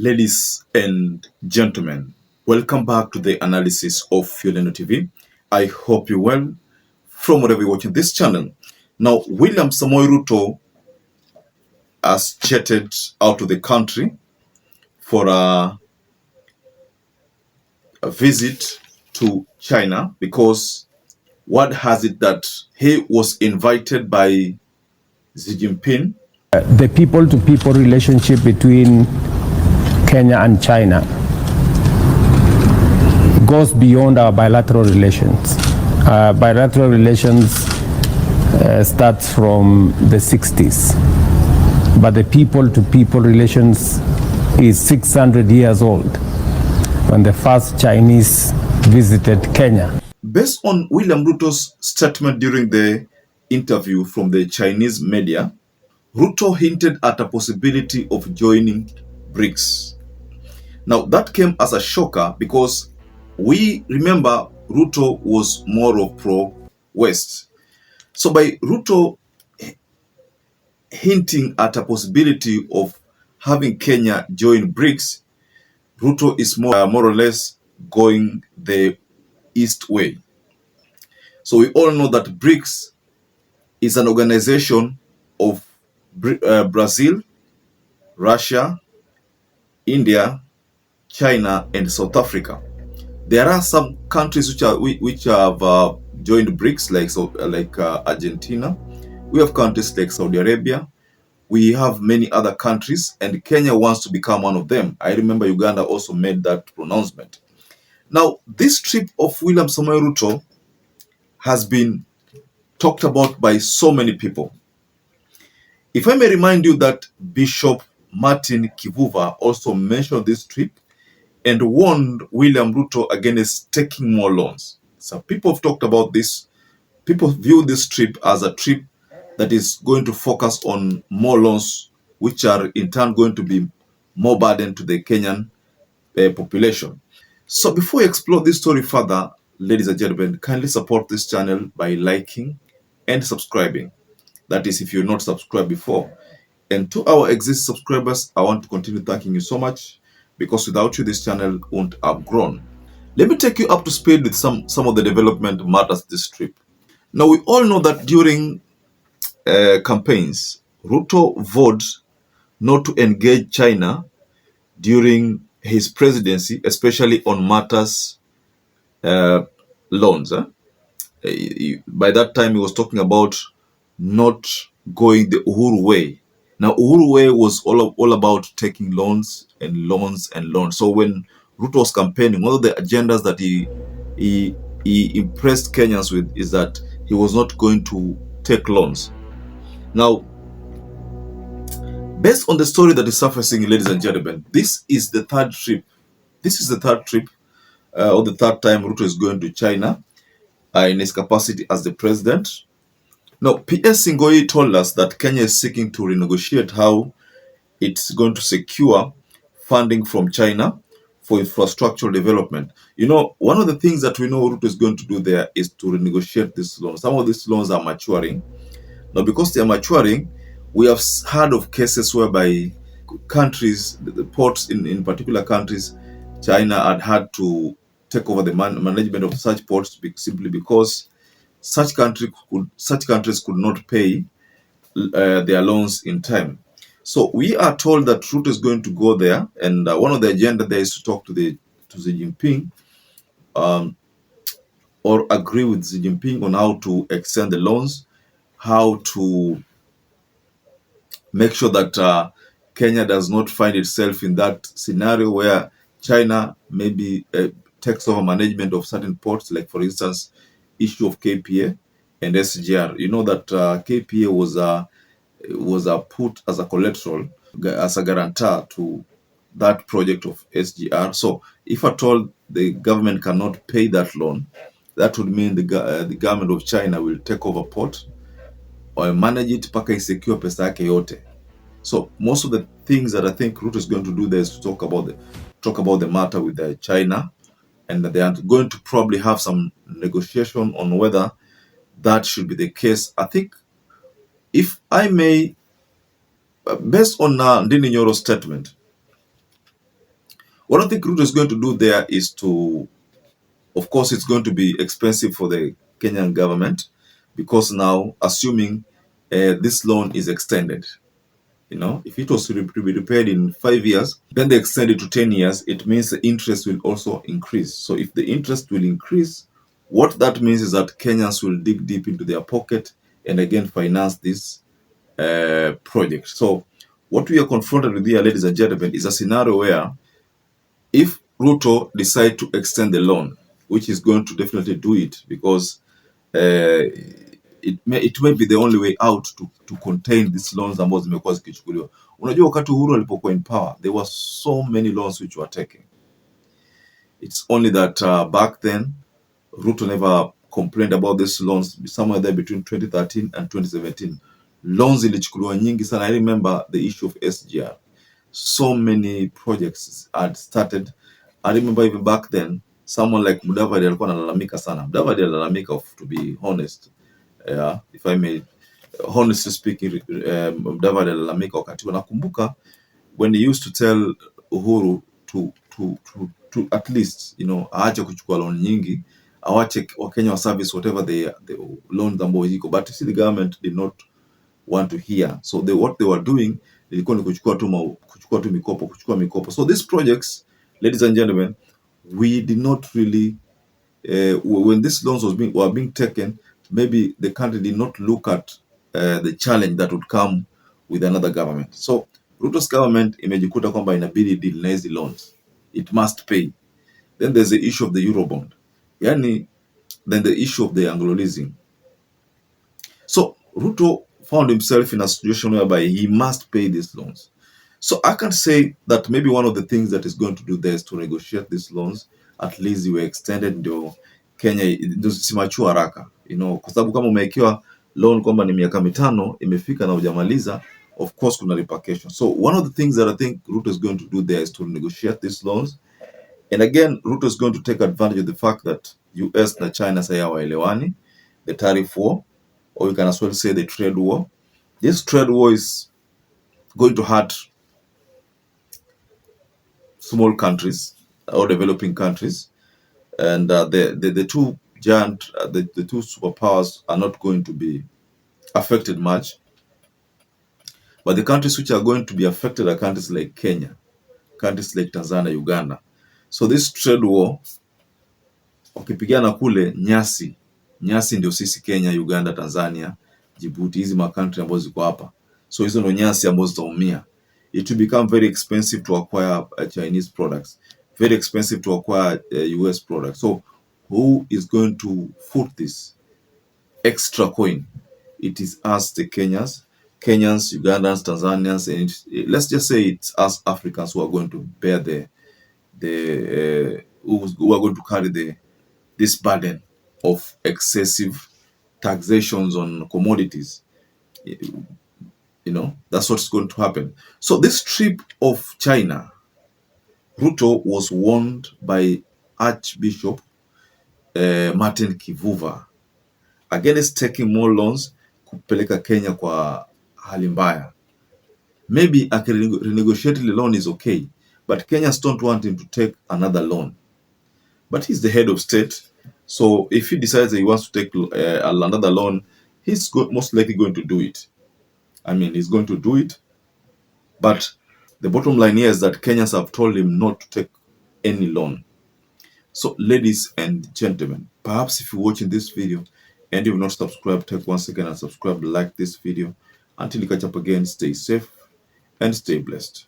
Ladies and gentlemen, welcome back to the analysis of YOLENO TV. I hope you're well from wherever you're watching this channel. Now, William Samoei Ruto has jetted out of the country for a visit to China because word has it that he was invited by Xi Jinping. The people-to-people relationship between Kenya and China goes beyond our bilateral relations. Bilateral relations starts from the 60s, but the people-to-people relations is 600 years old when the first Chinese visited Kenya. Based on William Ruto's statement during the interview from the Chinese media, Ruto hinted at a possibility of joining BRICS. Now, that came as a shocker because we remember Ruto was more of pro-West. So by Ruto hinting at a possibility of having Kenya join BRICS, Ruto is more or less going the East way. So we all know that BRICS is an organization of Brazil, Russia, India, China, and South Africa. There are some countries which have joined BRICS, like Argentina. We have countries like Saudi Arabia. We have many other countries, and Kenya wants to become one of them. I remember Uganda also made that pronouncement. Now, this trip of William Samoei Ruto has been talked about by so many people. If I may remind you that Bishop Martin Kivuva also mentioned this trip and warned William Ruto against taking more loans. So people have talked about this. People view this trip as a trip that is going to focus on more loans, which are in turn going to be more burden to the Kenyan population. So before we explore this story further, ladies and gentlemen, kindly support this channel by liking and subscribing. That is, if you're not subscribed before. And to our existing subscribers, I want to continue thanking you so much, because without you, this channel won't have grown. Let me take you up to speed with some of the development matters this trip. Now, we all know that during campaigns, Ruto vowed not to engage China during his presidency, especially on matters loans. By that time, he was talking about not going the Uhuru way. Now, Uhuru way was all about taking loans and loans and loans. So when Ruto was campaigning, one of the agendas that he impressed Kenyans with is that he was not going to take loans. Now, based on the story that is surfacing, ladies and gentlemen, this is the third trip. This is the third trip, or the third time Ruto is going to China in his capacity as the president. Now, PS Singoi told us that Kenya is seeking to renegotiate how it's going to secure funding from China for infrastructural development. You know, one of the things that we know Ruto is going to do there is to renegotiate these loans. Some of these loans are maturing. Now, because they are maturing, we have heard of cases whereby countries, the ports in particular countries, China had to take over the management of such ports simply because such countries could not pay their loans in time. So we are told that Ruto is going to go there, and one of the agenda there is to talk to Xi Jinping, or agree with Xi Jinping on how to extend the loans, how to make sure that Kenya does not find itself in that scenario where China maybe takes over management of certain ports, like for instance, issue of KPA and SGR. You know that KPA was put as a collateral, as a guarantor to that project of SGR. So if at all the government cannot pay that loan, that would mean the government of China will take over port or manage it mpaka isecure pesa yake yote. So most of the things that I think Ruto is going to do there is to talk about the matter with China, and they are going to probably have some negotiation on whether that should be the case. I think, if I may, based on Ndini Nyoro's statement, What I think Ruto is going to do there is to, of course, it's going to be expensive for the Kenyan government, because now, assuming this loan is extended, if it was to be repaid in 5 years, then they extend it to 10 years, it means the interest will also increase. So if the interest will increase, what that means is that Kenyans will dig deep into their pocket and again finance this project. So what we are confronted with here, ladies and gentlemen, is a scenario where if Ruto decide to extend the loan, which is going to definitely do it, because it may be the only way out to contain these loans ambazo zimekuwa zikichukuliwa. Unajua, wakati Uhuru alipokuwa in power, there were so many loans which were taken. It's only that back then Ruto never complained about these loans. Somewhere there between 2013 and 2017, loans ilichukuliwa nyingi sana. I remember the issue of SGR. So many projects had started. I remember even back then, someone like Mudavadi alikuwa analalamika sana. Mudavadi analalamika, to be honest, if I may honestly speaking, Mudavadi analalamika wakati. Nakumbuka when he used to tell Uhuru to at least, aache kuchukua loan nyingi, awache Wakenya wa service whatever the loans ambayo iko, but see, the government did not want to hear. So what they were doing, ilikuwa ni kuchukua tu mikopo. So these projects, ladies and gentlemen, we did not really when these loans were being taken, maybe the country did not look at the challenge that would come with another government. So Ruto's government imejikuta kwamba inabidi deal na hizi loans, it must pay. Then there's the issue of the Eurobond, then the issue of the Anglo leasing. So Ruto found himself in a situation whereby he must pay these loans. So I can say that maybe one of the things that is going to do there is to negotiate these loans, at least they were extended, ndio Kenya simachua haraka, kwa sababu kama umewekewa loan kwamba ni miaka 5 imefika na hujamaliza, of course kuna repercussions. So one of the things that I think Ruto is going to do there is to negotiate these loans. And again, Ruto is going to take advantage of the fact that US na China say hawaelewani, the tariff war, or you can as well say the trade war. This trade war is going to hurt small countries or developing countries, and the two giant, the two superpowers are not going to be affected much. But the countries which are going to be affected are countries like Kenya, countries like Tanzania, Uganda. So this trade war, wakipigana kule nyasi ndio sisi Kenya, Uganda, Tanzania, Djibouti, hizi country ambazo ziko hapa. So hizo ndio nyasi ambazo zitaumia. It will become very expensive to acquire Chinese products, very expensive to acquire US products. So who is going to foot this extra coin? It is us, the Kenyans, Ugandans, Tanzanians, and let's just say it's us Africans who are going to bear who are going to carry this burden of excessive taxations on commodities. That's what's going to happen. So this trip of China, Ruto was warned by Archbishop Martin Kivuva against taking more loans kupeleka Kenya kwa hali mbaya. Maybe renegotiate the loan is okay, but Kenyans don't want him to take another loan. But he's the head of state, so if he decides that he wants to take another loan, he's most likely going to do it. I mean, he's going to do it, but the bottom line here is that Kenyans have told him not to take any loan. So, ladies and gentlemen, perhaps if you're watching this video and you've not subscribed, take 1 second and subscribe, like this video. Until you catch up again, stay safe and stay blessed.